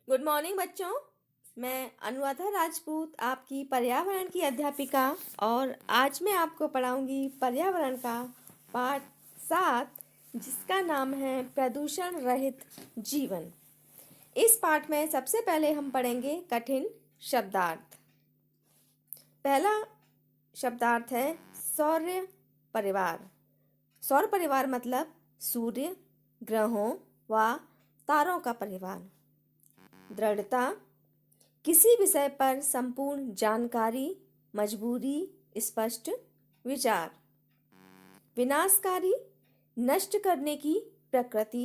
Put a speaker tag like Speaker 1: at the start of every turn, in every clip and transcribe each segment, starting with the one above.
Speaker 1: Good morning बच्चों। मैं अनुराधा राजपूत आपकी पर्यावरण की अध्यापिका और आज मैं आपको पढ़ाऊंगी पर्यावरण का पाठ 7 जिसका नाम है प्रदूषण रहित जीवन। इस पाठ में सबसे पहले हम पढ़ेंगे कठिन शब्दार्थ। पहला शब्दार्थ है सौर परिवार। सौर परिवार मतलब सूर्य, ग्रहों व तारों का परिवार। दृढ़ता, किसी विषय पर संपूर्ण जानकारी, मजबूरी, स्पष्ट विचार। विनाशकारी, नष्ट करने की प्रकृति,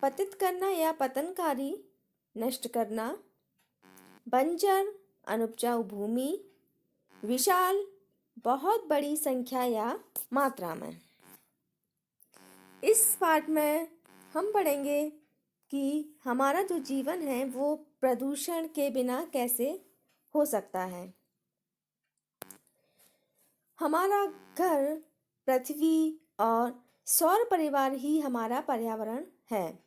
Speaker 1: पतित करना या पतनकारी, नष्ट करना। बंजर, अनुपजाऊ भूमि, विशाल, बहुत बड़ी संख्या या मात्रा में। इस पाठ में हम पढ़ेंगे कि हमारा जो जीवन है वो प्रदूषण के बिना कैसे हो सकता है। हमारा घर, पृथ्वी और सौर परिवार ही हमारा पर्यावरण है।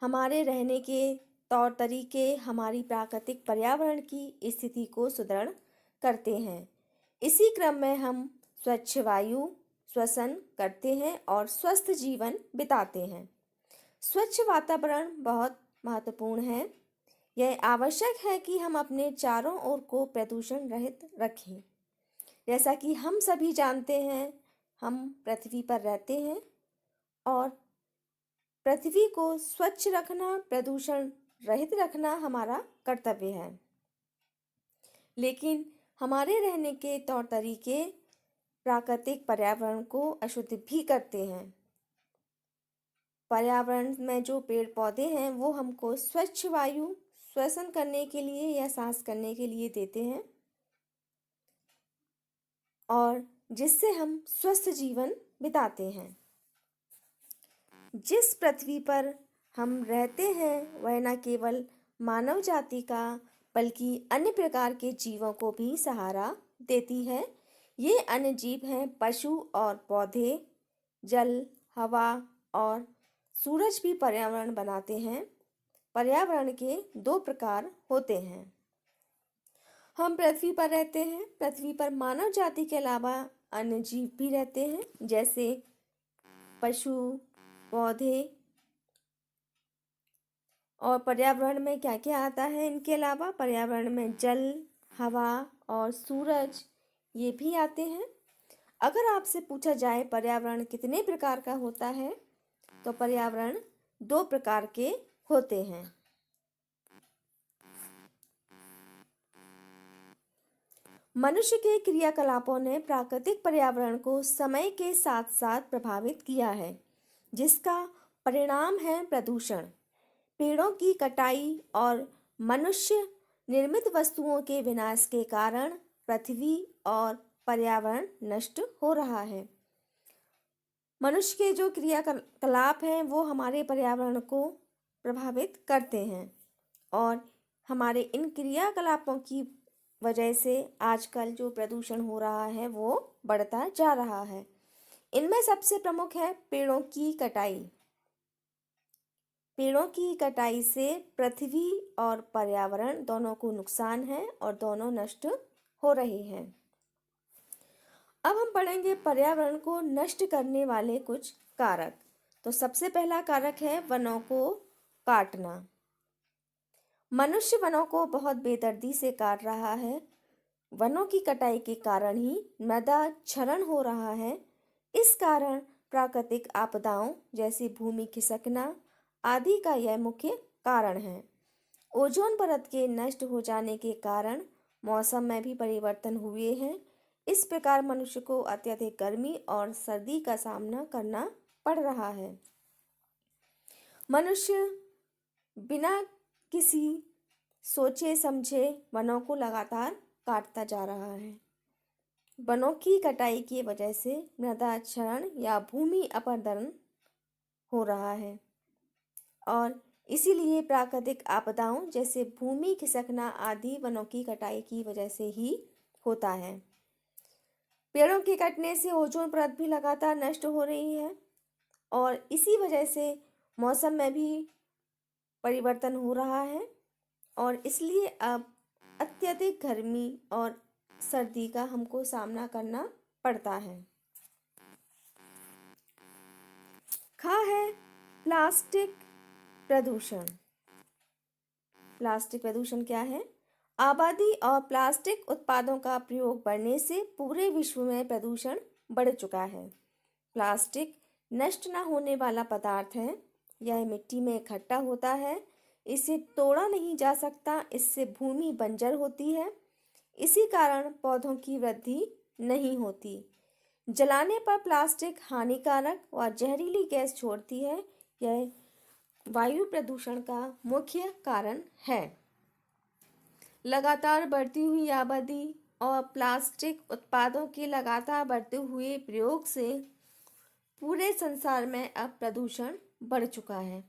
Speaker 1: हमारे रहने के तौर तरीके हमारी प्राकृतिक पर्यावरण की स्थिति को सुदृढ़ करते हैं। इसी क्रम में हम स्वच्छ वायु श्वसन करते हैं और स्वस्थ जीवन बिताते हैं। स्वच्छ वातावरण बहुत महत्वपूर्ण है। यह आवश्यक है कि हम अपने चारों ओर को प्रदूषण रहित रखें। जैसा कि हम सभी जानते हैं, हम पृथ्वी पर रहते हैं और पृथ्वी को स्वच्छ रखना, प्रदूषण रहित रखना हमारा कर्तव्य है। लेकिन हमारे रहने के तौर तरीके प्राकृतिक पर्यावरण को अशुद्ध भी करते हैं। पर्यावरण में जो पेड़ पौधे हैं वो हमको स्वच्छ वायु श्वसन करने के लिए या सांस करने के लिए देते हैं और जिससे हम स्वस्थ जीवन बिताते हैं। जिस पृथ्वी पर हम रहते हैं वह न केवल मानव जाति का बल्कि अन्य प्रकार के जीवों को भी सहारा देती है। ये अन्य जीव हैं पशु और पौधे, जल, हवा और सूरज भी पर्यावरण बनाते हैं। पर्यावरण के 2 प्रकार होते हैं। हम पृथ्वी पर रहते हैं। पृथ्वी पर मानव जाति के अलावा अन्य जीव भी रहते हैं, जैसे पशु, पौधे। और पर्यावरण में क्या क्या आता है इनके अलावा? पर्यावरण में जल, हवा और सूरज ये भी आते हैं। अगर आपसे पूछा जाए पर्यावरण कितने प्रकार का होता है, तो पर्यावरण 2 प्रकार के होते हैं। मनुष्य के क्रियाकलापों ने प्राकृतिक पर्यावरण को समय के साथ साथ प्रभावित किया है, जिसका परिणाम है प्रदूषण। पेड़ों की कटाई और मनुष्य निर्मित वस्तुओं के विनाश के कारण पृथ्वी और पर्यावरण नष्ट हो रहा है। मनुष्य के जो क्रियाकलाप हैं वो हमारे पर्यावरण को प्रभावित करते हैं और हमारे इन क्रियाकलापों की वजह से आजकल जो प्रदूषण हो रहा है वो बढ़ता जा रहा है। इनमें सबसे प्रमुख है पेड़ों की कटाई। पेड़ों की कटाई से पृथ्वी और पर्यावरण दोनों को नुकसान है और दोनों नष्ट हो रहे हैं। अब हम पढ़ेंगे पर्यावरण को नष्ट करने वाले कुछ कारक। तो सबसे पहला कारक है वनों को काटना। मनुष्य वनों को बहुत बेदर्दी से काट रहा है। वनों की कटाई के कारण ही मृदा क्षरण हो रहा है। इस कारण प्राकृतिक आपदाओं जैसे भूमि खिसकना आदि का यह मुख्य कारण है। ओजोन परत के नष्ट हो जाने के कारण मौसम में भी परिवर्तन हुए हैं। इस प्रकार मनुष्य को अत्यधिक गर्मी और सर्दी का सामना करना पड़ रहा है। मनुष्य बिना किसी सोचे समझे वनों को लगातार काटता जा रहा है। वनों की कटाई की वजह से मृदा क्षरण या भूमि अपरदन हो रहा है और इसीलिए प्राकृतिक आपदाओं जैसे भूमि खिसकना आदि वनों की कटाई की वजह से ही होता है। पेड़ों के कटने से ओजोन परत भी लगातार नष्ट हो रही है और इसी वजह से मौसम में भी परिवर्तन हो रहा है। और इसलिए अब अत्यधिक गर्मी और सर्दी का हमको सामना करना पड़ता है। है प्लास्टिक प्रदूषण। प्लास्टिक प्रदूषण क्या है? आबादी और प्लास्टिक उत्पादों का प्रयोग बढ़ने से पूरे विश्व में प्रदूषण बढ़ चुका है। प्लास्टिक नष्ट न होने वाला पदार्थ है। यह मिट्टी में इकट्ठा होता है, इसे तोड़ा नहीं जा सकता, इससे भूमि बंजर होती है। इसी कारण पौधों की वृद्धि नहीं होती। जलाने पर प्लास्टिक हानिकारक और जहरीली गैस छोड़ती है। यह वायु प्रदूषण का मुख्य कारण है। लगातार बढ़ती हुई आबादी और प्लास्टिक उत्पादों के लगातार बढ़ते हुए प्रयोग से पूरे संसार में अब प्रदूषण बढ़ चुका है।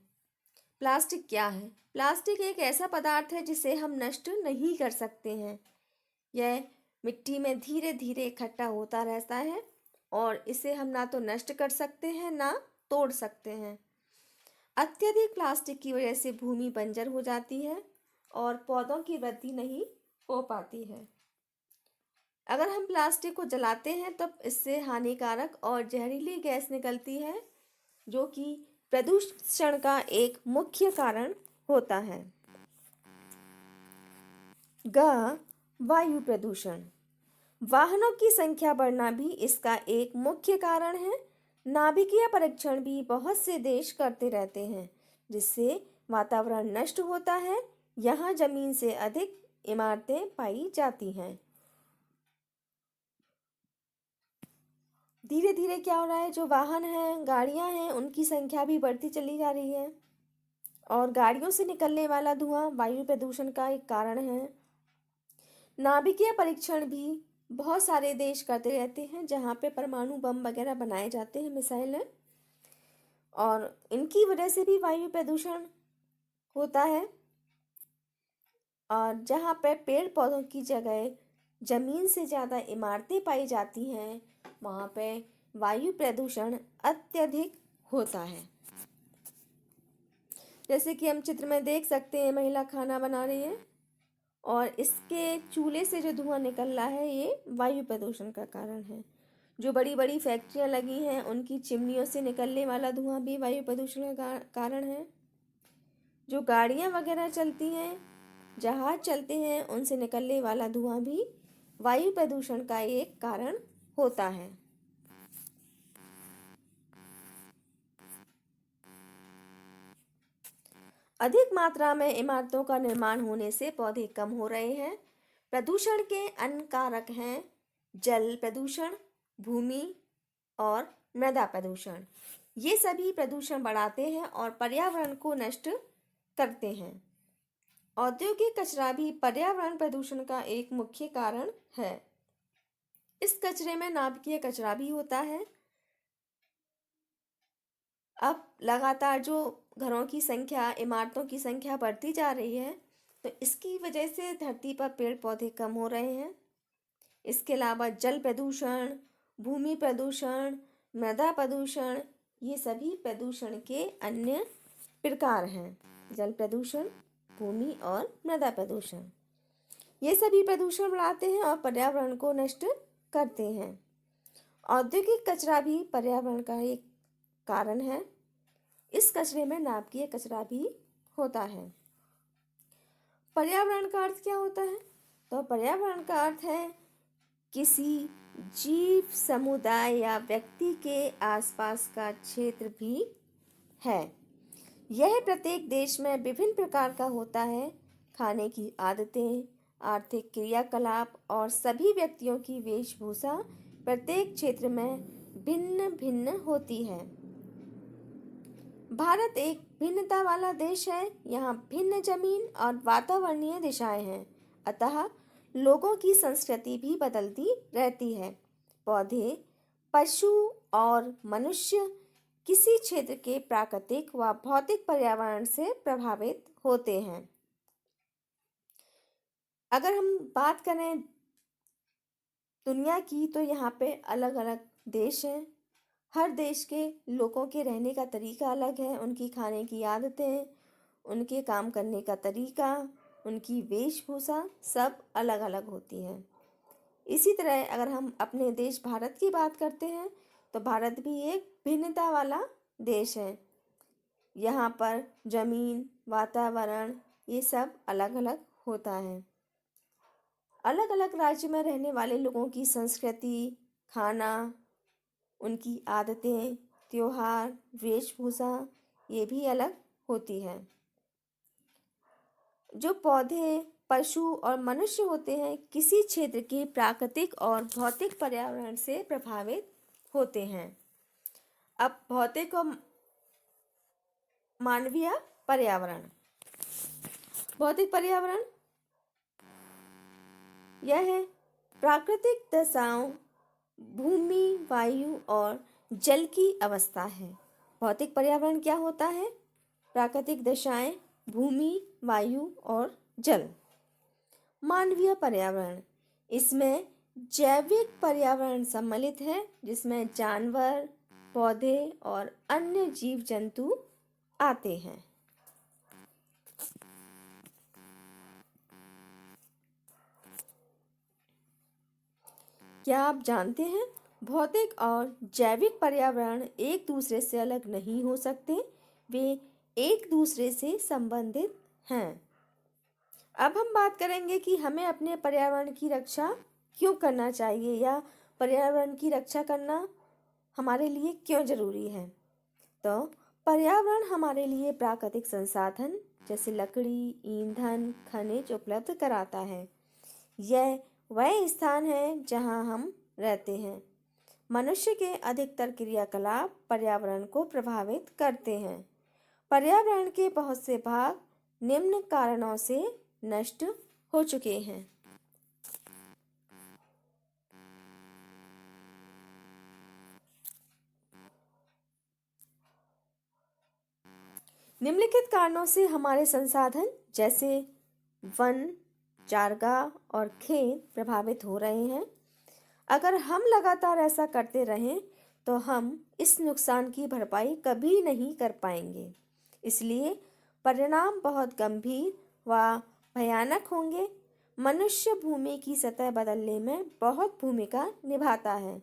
Speaker 1: प्लास्टिक क्या है? प्लास्टिक एक ऐसा पदार्थ है जिसे हम नष्ट नहीं कर सकते हैं। यह मिट्टी में धीरे धीरे इकट्ठा होता रहता है और इसे हम ना तो नष्ट कर सकते हैं ना तोड़ सकते हैं। अत्यधिक प्लास्टिक की वजह से भूमि बंजर हो जाती है और पौधों की वृद्धि नहीं हो पाती है। अगर हम प्लास्टिक को जलाते हैं तब इससे हानिकारक और जहरीली गैस निकलती है, जो कि प्रदूषण का एक मुख्य कारण होता है। वायु प्रदूषण। वाहनों की संख्या बढ़ना भी इसका एक मुख्य कारण है। नाभिकीय परीक्षण भी बहुत से देश करते रहते हैं, जिससे वातावरण नष्ट होता है। यहाँ जमीन से अधिक इमारतें पाई जाती हैं। धीरे धीरे क्या हो रहा है, जो वाहन हैं, गाड़ियां हैं, उनकी संख्या भी बढ़ती चली जा रही है और गाड़ियों से निकलने वाला धुआं वायु प्रदूषण का एक कारण है। नाभिकीय परीक्षण भी बहुत सारे देश करते रहते हैं, जहाँ पे परमाणु बम वगैरह बनाए जाते हैं, मिसाइलें, और इनकी वजह से भी वायु प्रदूषण होता है। और जहाँ पे पेड़ पौधों की जगह जमीन से ज़्यादा इमारतें पाई जाती हैं, वहाँ पे वायु प्रदूषण अत्यधिक होता है। जैसे कि हम चित्र में देख सकते हैं, महिला खाना बना रही है और इसके चूल्हे से जो धुआं निकल रहा है, ये वायु प्रदूषण का कारण है। जो बड़ी बड़ी फैक्ट्रियां लगी हैं, उनकी चिमनियों से निकलने वाला धुआं भी वायु प्रदूषण का कारण है। जो गाड़ियां वगैरह चलती हैं, जहाज चलते हैं, उनसे निकलने वाला धुआं भी वायु प्रदूषण का एक कारण होता है। अधिक मात्रा में इमारतों का निर्माण होने से पौधे कम हो रहे हैं। प्रदूषण के अन्य कारक हैं जल प्रदूषण, भूमि और मृदा प्रदूषण। ये सभी प्रदूषण बढ़ाते हैं और पर्यावरण को नष्ट करते हैं। औद्योगिक कचरा भी पर्यावरण प्रदूषण का एक मुख्य कारण है। इस कचरे में नाभिकीय कचरा भी होता है। अब लगातार जो घरों की संख्या, इमारतों की संख्या बढ़ती जा रही है, तो इसकी वजह से धरती पर पेड़ पौधे कम हो रहे हैं। इसके अलावा जल प्रदूषण, भूमि प्रदूषण, मृदा प्रदूषण, ये सभी प्रदूषण के अन्य प्रकार हैं। जल प्रदूषण, भूमि और मृदा प्रदूषण, ये सभी प्रदूषण बढ़ाते हैं और पर्यावरण को नष्ट करते हैं। औद्योगिक कचरा भी पर्यावरण का एक कारण है। इस कचरे में नाभिकीय कचरा भी होता है। पर्यावरण का अर्थ क्या होता है? तो पर्यावरण का अर्थ है किसी जीव, समुदाय या व्यक्ति के आसपास का क्षेत्र भी है। यह प्रत्येक देश में विभिन्न प्रकार का होता है। खाने की आदतें, आर्थिक क्रियाकलाप और सभी व्यक्तियों की वेशभूषा प्रत्येक क्षेत्र में भिन्न भिन्न होती है। भारत एक भिन्नता वाला देश है। यहाँ भिन्न जमीन और वातावरणीय दिशाएं हैं, अतः लोगों की संस्कृति भी बदलती रहती है। पौधे, पशु और मनुष्य किसी क्षेत्र के प्राकृतिक व भौतिक पर्यावरण से प्रभावित होते हैं। अगर हम बात करें दुनिया की, तो यहाँ पे अलग अलग देश हैं। हर देश के लोगों के रहने का तरीका अलग है। उनकी खाने की आदतें, उनके काम करने का तरीका, उनकी वेशभूषा सब अलग अलग होती है। इसी तरह अगर हम अपने देश भारत की बात करते हैं तो भारत भी एक भिन्नता वाला देश है। यहाँ पर जमीन, वातावरण ये सब अलग अलग होता है। अलग अलग राज्य में रहने वाले लोगों की संस्कृति, खाना, उनकी आदतें, त्योहार, वेशभूषा ये भी अलग होती है। जो पौधे, पशु और मनुष्य होते हैं किसी क्षेत्र के प्राकृतिक और भौतिक पर्यावरण से प्रभावित होते हैं। अब भौतिक और मानवीय पर्यावरण। भौतिक पर्यावरण यह है प्राकृतिक दशाओं, भूमि, वायु और जल की अवस्था है। भौतिक पर्यावरण क्या होता है? प्राकृतिक दशाएं, भूमि, वायु और जल। मानवीय पर्यावरण, इसमें जैविक पर्यावरण सम्मिलित है जिसमें जानवर, पौधे और अन्य जीव जंतु आते हैं। क्या आप जानते हैं भौतिक और जैविक पर्यावरण एक दूसरे से अलग नहीं हो सकते, वे एक दूसरे से संबंधित हैं। अब हम बात करेंगे कि हमें अपने पर्यावरण की रक्षा क्यों करना चाहिए या पर्यावरण की रक्षा करना हमारे लिए क्यों जरूरी है। तो पर्यावरण हमारे लिए प्राकृतिक संसाधन जैसे लकड़ी, ईंधन, खनिज उपलब्ध कराता है। यह वह स्थान है जहां हम रहते हैं। मनुष्य के अधिकतर क्रियाकलाप पर्यावरण को प्रभावित करते हैं। पर्यावरण के बहुत से भाग निम्न कारणों से नष्ट हो चुके हैं। निम्नलिखित कारणों से हमारे संसाधन जैसे वन, चारागाह और खेत प्रभावित हो रहे हैं। अगर हम लगातार ऐसा करते रहें तो हम इस नुकसान की भरपाई कभी नहीं कर पाएंगे। इसलिए परिणाम बहुत गंभीर व भयानक होंगे। मनुष्य भूमि की सतह बदलने में बहुत भूमिका निभाता है।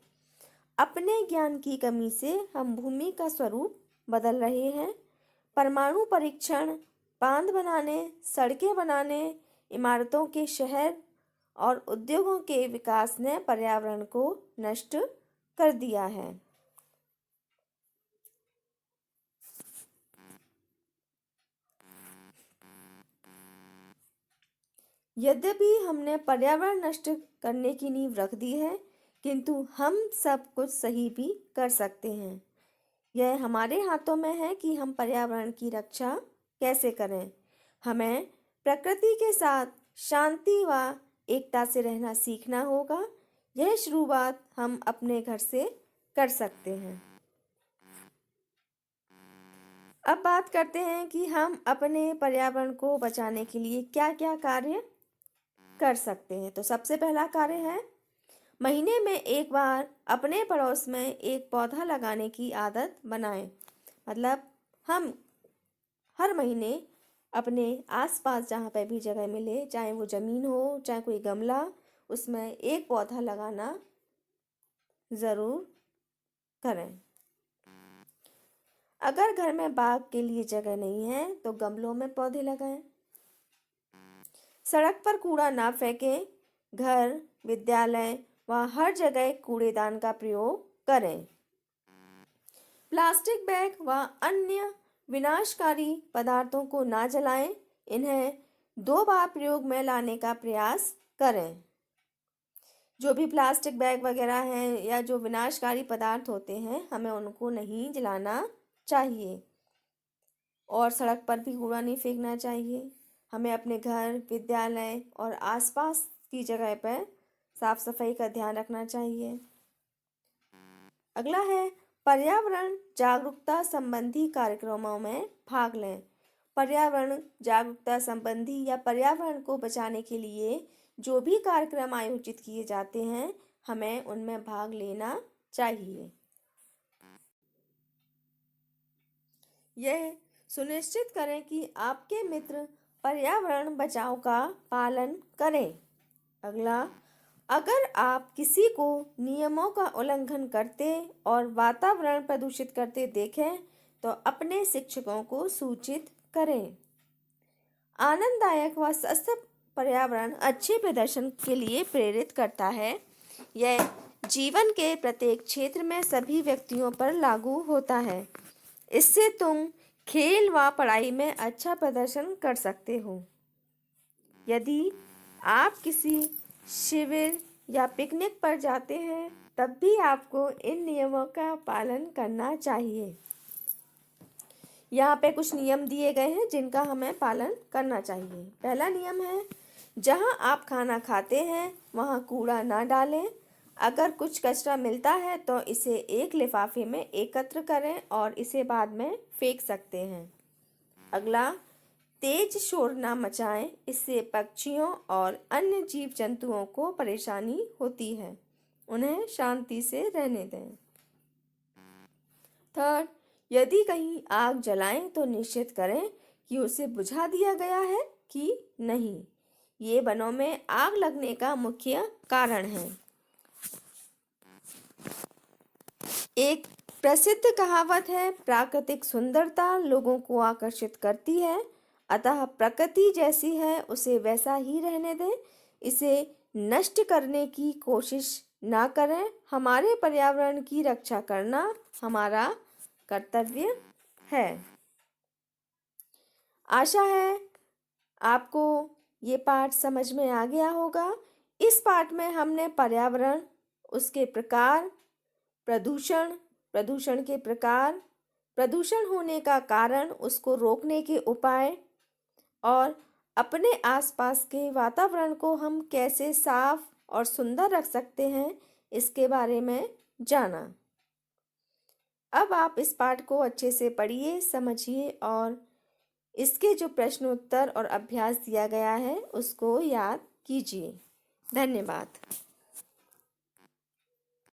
Speaker 1: अपने ज्ञान की कमी से हम भूमि का स्वरूप बदल रहे हैं। परमाणु परीक्षण, बांध बनाने, सड़कें बनाने, इमारतों के शहर और उद्योगों के विकास ने पर्यावरण को नष्ट कर दिया है। यद्यपि हमने पर्यावरण नष्ट करने की नींव रख दी है, किंतु हम सब कुछ सही भी कर सकते हैं। यह हमारे हाथों में है कि हम पर्यावरण की रक्षा कैसे करें। हमें प्रकृति के साथ शांति व एकता से रहना सीखना होगा। यह शुरुआत हम अपने घर से कर सकते हैं। अब बात करते हैं कि हम अपने पर्यावरण को बचाने के लिए क्या क्या कार्य कर सकते हैं। तो सबसे पहला कार्य है महीने में एक बार अपने पड़ोस में एक पौधा लगाने की आदत बनाएं। मतलब हम हर महीने अपने आसपास जहाँ पे भी जगह मिले, चाहे वो ज़मीन हो चाहे कोई गमला, उसमें एक पौधा लगाना ज़रूर करें। अगर घर में बाग के लिए जगह नहीं है तो गमलों में पौधे लगाएं। सड़क पर कूड़ा ना फेंकें। घर, विद्यालय व हर जगह कूड़ेदान का प्रयोग करें। प्लास्टिक बैग व अन्य विनाशकारी पदार्थों को ना जलाएं। इन्हें 2 बार प्रयोग में लाने का प्रयास करें। जो भी प्लास्टिक बैग वगैरह हैं या जो विनाशकारी पदार्थ होते हैं हमें उनको नहीं जलाना चाहिए। और सड़क पर भी कूड़ा नहीं फेंकना चाहिए। हमें अपने घर, विद्यालय और आसपास की जगह पर साफ सफाई का ध्यान रखना चाहिए। अगला है पर्यावरण जागरूकता संबंधी कार्यक्रमों में भाग लें। पर्यावरण जागरूकता संबंधी या पर्यावरण को बचाने के लिए जो भी कार्यक्रम आयोजित किए जाते हैं हमें उनमें भाग लेना चाहिए। यह सुनिश्चित करें कि आपके मित्र पर्यावरण बचाव का पालन करें। अगला, अगर आप किसी को नियमों का उल्लंघन करते और वातावरण प्रदूषित करते देखें तो अपने शिक्षकों को सूचित करें। आनंददायक व स्वस्थ पर्यावरण अच्छे प्रदर्शन के लिए प्रेरित करता है। यह जीवन के प्रत्येक क्षेत्र में सभी व्यक्तियों पर लागू होता है। इससे तुम खेल व पढ़ाई में अच्छा प्रदर्शन कर सकते हो। यदि आप किसी शिविर या पिकनिक पर जाते हैं तब भी आपको इन नियमों का पालन करना चाहिए। यहाँ पे कुछ नियम दिए गए हैं जिनका हमें पालन करना चाहिए। पहला नियम है, जहाँ आप खाना खाते हैं वहाँ कूड़ा ना डालें। अगर कुछ कचरा मिलता है तो इसे एक लिफाफे में एकत्र करें और इसे बाद में फेंक सकते हैं। अगला, तेज शोर ना मचाएं, इससे पक्षियों और अन्य जीव जंतुओं को परेशानी होती है। उन्हें शांति से रहने दें। थर्ड, यदि कहीं आग जलाएं तो निश्चित करें कि उसे बुझा दिया गया है कि नहीं। ये वनों में आग लगने का मुख्य कारण है। एक प्रसिद्ध कहावत है, प्राकृतिक सुंदरता लोगों को आकर्षित करती है, अतः प्रकृति जैसी है उसे वैसा ही रहने दें। इसे नष्ट करने की कोशिश ना करें। हमारे पर्यावरण की रक्षा करना हमारा कर्तव्य है। आशा है आपको ये पाठ समझ में आ गया होगा। इस पाठ में हमने पर्यावरण, उसके प्रकार, प्रदूषण के प्रकार, प्रदूषण होने का कारण, उसको रोकने के उपाय और अपने आसपास के वातावरण को हम कैसे साफ और सुंदर रख सकते हैं इसके बारे में जाना। अब आप इस पाठ को अच्छे से पढ़िए, समझिए और इसके जो प्रश्न उत्तर और अभ्यास दिया गया है उसको याद कीजिए। धन्यवाद।